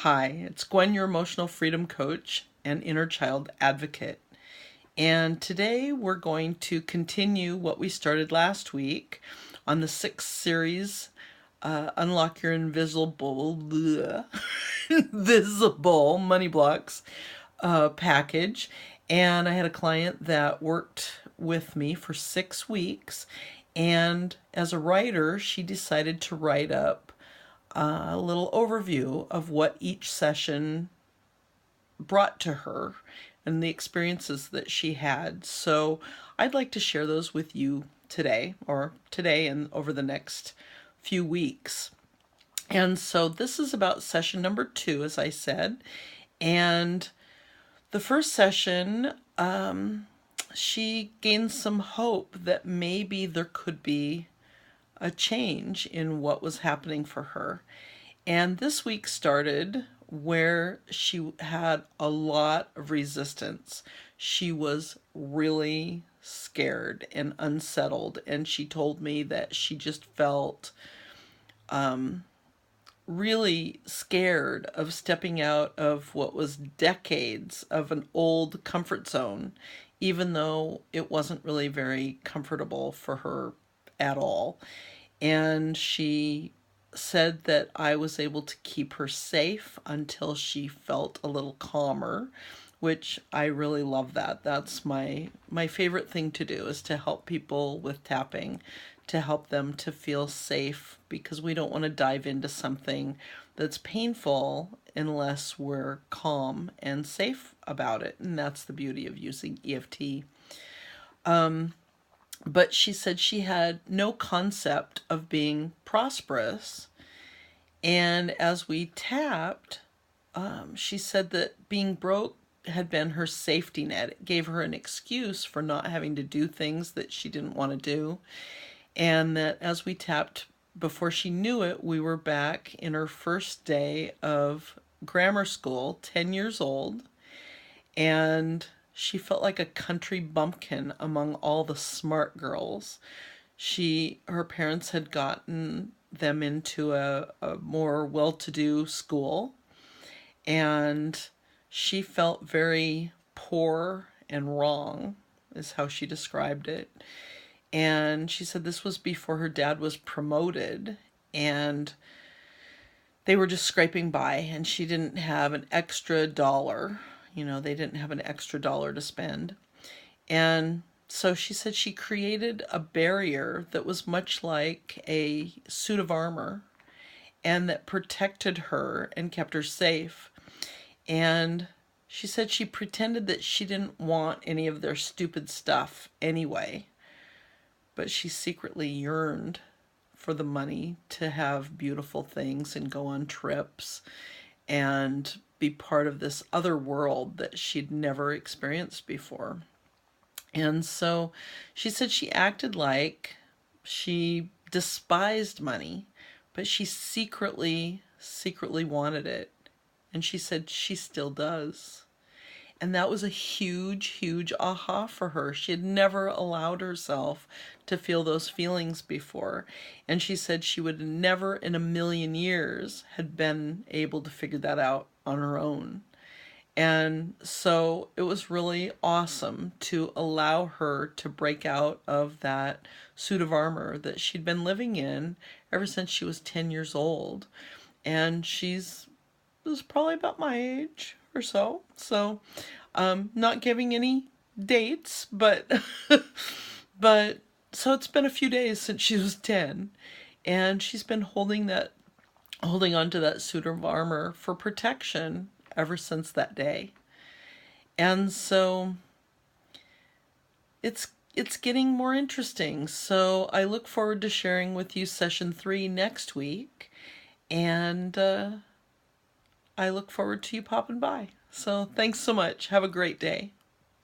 Hi, it's Gwen, your emotional freedom coach and inner child advocate. And today we're going to continue what we started last week on the sixth series, Unlock Your Invisible Money Blocks package. And I had a client that worked with me for 6 weeks. And as a writer, she decided to write up a little overview of what each session brought to her and the experiences that she had. So I'd like to share those with you today, or today and over the next few weeks. And so this is about session number 2, as I said. And the first session, she gained some hope that maybe there could be a change in what was happening for her. And this week started where she had a lot of resistance. She was really scared and unsettled, and she told me that she just felt really scared of stepping out of what was decades of an old comfort zone, even though it wasn't really very comfortable for her at all. And she said that I was able to keep her safe until she felt a little calmer, which I really love that. That's my favorite thing to do, is to help people with tapping, to help them to feel safe, because we don't want to dive into something that's painful unless we're calm and safe about it. And that's the beauty of using EFT. But she said she had no concept of being prosperous. And as we tapped, she said that being broke had been her safety net. It gave her an excuse for not having to do things that she didn't want to do. And that as we tapped, before she knew it, we were back in her first day of grammar school, 10 years old. And she felt like a country bumpkin among all the smart girls. Her parents had gotten them into a more well-to-do school, and she felt very poor and wrong, is how she described it. And she said this was before her dad was promoted, and they were just scraping by, and she didn't have an extra dollar. They didn't have an extra dollar to spend. And so she said she created a barrier that was much like a suit of armor, and that protected her and kept her safe. And she said she pretended that she didn't want any of their stupid stuff anyway, but she secretly yearned for the money to have beautiful things and go on trips and be part of this other world that she'd never experienced before. And so she said she acted like she despised money, but she secretly wanted it. And she said she still does. And that was a huge aha for her. She had never allowed herself to feel those feelings before. And she said she would never in a million years had been able to figure that out on her own. And so it was really awesome to allow her to break out of that suit of armor that she'd been living in ever since she was 10 years old. And was probably about my age or so. So, not giving any dates, but but so it's been a few days since she was 10, and she's been holding on to that suit of armor for protection ever since that day. And so it's getting more interesting. So I look forward to sharing with you session 3 next week, and I look forward to you popping by. So thanks so much. Have a great day.